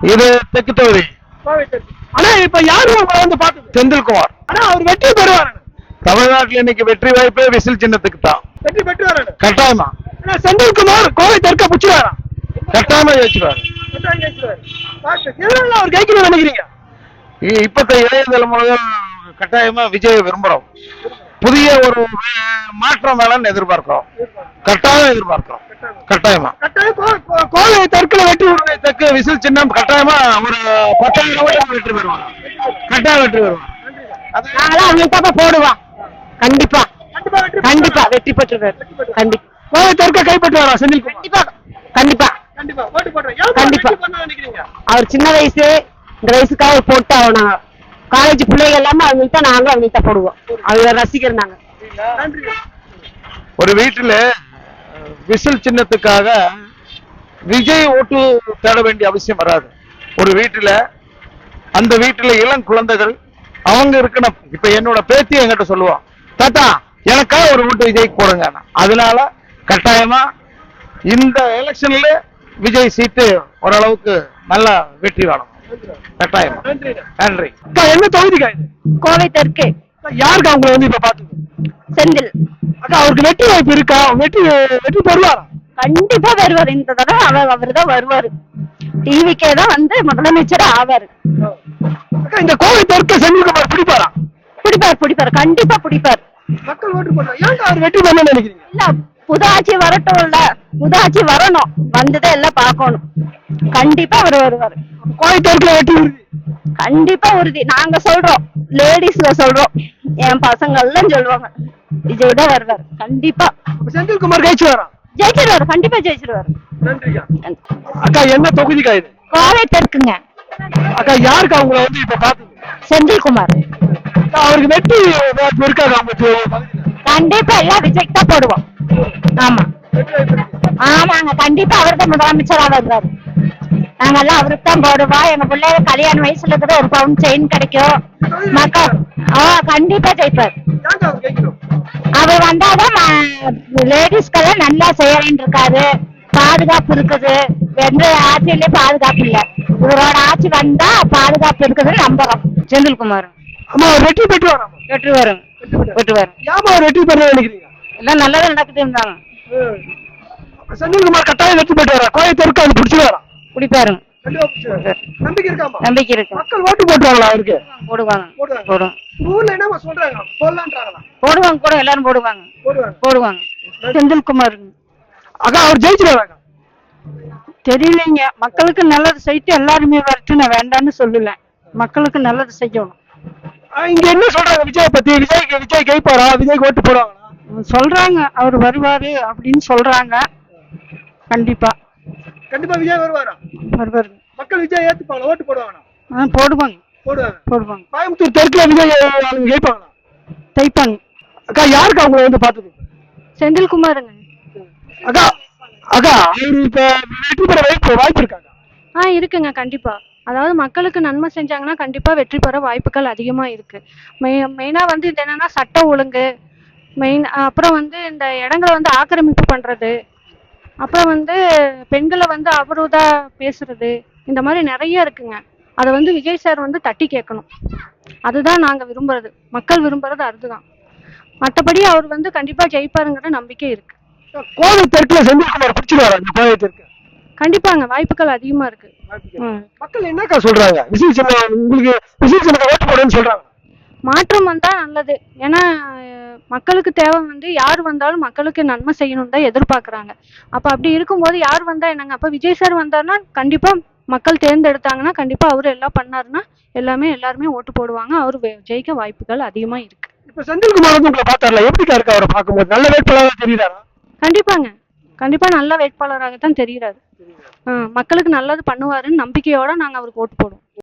இது தெற்கு தொகுதி. ஆனா இப்ப யாரு வந்து பார்த்தது? செந்தில்குமார். ஆனா அவர் வெற்றி பெறுவாரு. தமிழ்நாட்டில் இன்னைக்கு வெற்றி வாய்ப்பே விசில் சின்னத்துக்கு தான். வெற்றி பெற்றுவாரு கட்டாயமா. செந்தில்குமார் கோவை தெற்க புடிச்சுவாரா? கட்டாயமா ஜெயிச்சுவாரு. அவர் ஜெயிக்கணும்னு நினைக்கிறீங்க? இப்பத்த இளைய தலைமுறைகள் கட்டாயமா விஜய் விரும்புறோம். புதிய ஒரு மாற்றம் வேலைன்னு எதிர்பார்க்கிறோம். கட்டாயம் எதிர்பார்க்கிறோம். கட்டாயமா கோவை தெற்குல வெற்றி தெற்கு விசில் சின்னம் கட்டாயமா ஒரு 10,000 வெற்றி பெறுவாங்க. கட்டாயம் வெற்றி பெறுவாங்க. நாங்களாம் அவங்களுக்கு போடுவோம். கண்டிப்பா கண்டிப்பா வெற்றி பெற்றுவார். கண்டிப்பா கோவை தெற்க கைப்பற்றுவாரா செந்தில்குமார்? கண்டிப்பா கண்டிப்பா. அவர் சின்ன வயசு, இந்த வயசுக்காக போட்டு ஆகணும். காலேஜ் பிள்ளைகள் எல்லாமே அவங்களுக்கு தான், நாங்களும் அவங்களுக்கு தான் போடுவோம். அவங்க ரசிகர் நாங்க. ஒரு வீட்டுல விசில் சின்னத்துக்காக விஜய் ஓட்டு தேட வேண்டிய அவசியம் வராது. ஒரு வீட்டுல அந்த வீட்டுல இளம் குழந்தைகள் அவங்க இருக்கணும். இப்ப என்னோட பேத்தி என்கிட்ட சொல்லுவான், தாத்தா எனக்காக ஒரு ஓட்டு விஜய்க்கு போடுங்க. அதனால கட்டாயமா இந்த எலெக்ஷன்ல விஜய் சீட்டு ஓரளவுக்கு நல்லா வெற்றி காணும். கட்டாயமா. நன்றி. என்ன தொகுதிக்கா? கோவை தெற்கு. யாருக்கு அவங்க வந்து இப்ப பாத்து? செந்தில். அக்கா அவருக்கு வெற்றி வாய்ப்பு இருக்கா? வெற்றி பெறுவாரா? கண்டிப்பா வருவார். இந்த தடவை அவர் தான் வருவாரு. டிவிக்கே தான் வந்து முதலமைச்சர் ஆவாரு. இந்த கோவை தெற்கு செந்தில்குமார் பிடிப்பாரா? பிடிப்பார் கண்டிப்பா பிடிப்பார். மக்கள் ஓட்டு போடுறாங்க. ஏன் அவர் வெற்றி பண்ணணும்னு நினைக்கிறீங்க? இல்ல, புது ஆட்சி வரட்டும். இல்ல, புது ஆட்சி வரணும். வந்துதான் எல்லாம் பார்க்கணும். கண்டிப்பா அவர் வருவாரு. கோவை தெற்குல வெற்றி உறுதி. கண்டிப்பா உறுதி. நாங்க சொல்றோம், லேடிஸ்ல சொல்றோம், என் பசங்க எல்லாம் சொல்லுவாங்க விஜய் தான் வருவார். கண்டிப்பா. செந்தில்குமார் ஜெயிச்சுவாரா? ஜெயிச்சிருவாரு. கண்டிப்பா ஜெயிச்சிருவாரு. நன்றிக்கா. அக்கா என்ன தொகுதிக்கா இது? கோவை தெற்குங்க. அக்கா யாருக்கு அவங்க வந்து இப்ப பாத்து? செந்தில்குமார். அவருக்கு வெற்றி இருக்காது அவங்க? கண்டிப்பா எல்லாம் விஜய்க்கு தான் போடுவோம். ஆமா ஆமாங்க, கண்டிப்பா அவர் தான் முதலமைச்சரா வருவாரு. நாங்கெல்லாம் அவருக்கு தான் போடுவோம். எங்க பிள்ளைங்க கல்யாண வயசுல இருக்கிற ஒரு பவுன் செயின் கிடைக்கும். மக்கள் கண்டிப்பா ஜெயிப்பார். அவர் வந்தாதான் லேடிஸ்க்கெல்லாம் நல்லா செய்யறேன்னு இருக்காரு. பாதுகாப்பு இருக்குது. எந்த ஆட்சியிலயும் பாதுகாப்பு இல்ல. இவரோட ஆட்சி வந்தா பாதுகாப்பு இருக்குதுன்னு நம்புறோம். செந்தில்குமார். ஆமா, வெற்றி பெற்று வரும். வெற்றி வரும். ஏமா வெற்றி பெற நினைக்கிறீங்க? எல்லாம் நல்லதா நடக்குது இருந்தாங்க. செந்தில்குமார் கட்டாயம் வெற்றி பெற்று வரா. கோவை தெற்கு அது பிடிச்சுவாரா? பிடிப்பாரு. நம்பிக்கை இருக்காமா? நம்பிக்கை இருக்கு. மக்கள் ஓட்டு போட்டுவாங்களா அவருக்கு? போடுவாங்க. ஊர்ல என்ன சொல்றாங்க? போடலான்றாங்களா? போடுவாங்க. கூட எல்லாரும் போடுவாங்க. செந்தில்குமார். அக்கா அவர் ஜெயிச்சிருவாங்க? தெரியலைங்க. மக்களுக்கு நல்லது செய்து எல்லாருமே வரட்டும். நான் வேண்டான்னு சொல்லல. மக்களுக்கு நல்லது செய்யணும். இங்க என்ன சொல்றாங்க விஜய் பத்தி? விஜய் ஜெயிப்பாரா? விஜய்க்கு ஓட்டு போடுவாங்களா? சொல்றாங்க அவர் வருவாரு அப்படின்னு சொல்றாங்க. கண்டிப்பா விஜய் வருவாரா? வருவாரு. மக்கள் விஜய் ஏத்துப்பாங்களா? ஓட்டு போடுவாங்களா? போடுவாங்க. கோயம்புத்தூர் தெற்குல விஜய் ஜெயிப்பாங்களா? ஜெயிப்பாங்க. அக்கா யாருக்கு அவங்க வந்து பாத்தது? செந்தில்குமாருங்க. அக்கா அவரு இப்ப வெற்றி பெற வாய்ப்பு இருக்காங்க? இருக்குங்க. கண்டிப்பா. அதாவது மக்களுக்கு நன்மை செஞ்சாங்கன்னா கண்டிப்பா வெற்றி பெற வாய்ப்புகள் அதிகமா இருக்கு. மெயினா வந்து இது என்னன்னா சட்ட ஒழுங்கு மெயின். அப்புறம் வந்து இந்த இடங்களை வந்து ஆக்கிரமிப்பு பண்றது, அப்புறம் வந்து பெண்களை வந்து அவதூறா பேசுறது, இந்த மாதிரி நிறைய இருக்குங்க. அதை வந்து விஜய் சார் வந்து தட்டி கேட்கணும். அதுதான் நாங்க விரும்புறது. மக்கள் விரும்புறது அதுதான். மற்றபடி அவர் வந்து கண்டிப்பா ஜெயிப்பாருங்கிற நம்பிக்கை இருக்கு. கோவை தெற்குல செந்தில்குமார் பிடிச்சிருவாரா? கோவை தெற்கு கண்டிப்பாங்க வாய்ப்புகள் அதிகமா இருக்கு. மக்கள் என்னக்கா சொல்றாங்க? விசில் சின்னம் உங்களுக்கு விசில் சின்னத்தை ஓட்டு போடுன்னு சொல்றாங்க. மாற்றம் வந்தா நல்லது. ஏன்னா மக்களுக்கு தேவை வந்து யார் வந்தாலும் மக்களுக்கு நன்மை செய்யணும் தான் எதிர்பார்க்கறாங்க. அப்ப அப்படி இருக்கும்போது யார் வந்தா என்னங்க? அப்ப விஜய் சார் வந்தாருன்னா கண்டிப்பா மக்கள் தேர்ந்தெடுத்தாங்கன்னா கண்டிப்பா அவரு எல்லாம் பண்ணாருன்னா எல்லாருமே ஓட்டு போடுவாங்க. அவரு ஜெயிக்க வாய்ப்புகள் அதிகமா இருக்கு. இப்ப செந்தில்குமார் வந்து உங்களை பார்த்தாருல, எப்படிக்கா இருக்கு அவரை பார்க்கும்போது? நல்ல வேட்பாளராக தெரியுறாரா? கண்டிப்பா நல்ல வேட்பாளராகத்தான் தெரியுறாரு. மக்களுக்கு நல்லது பண்ணுவாருன்னு நம்பிக்கையோட நாங்க அவருக்கு ஓட்டு போடுவோம்.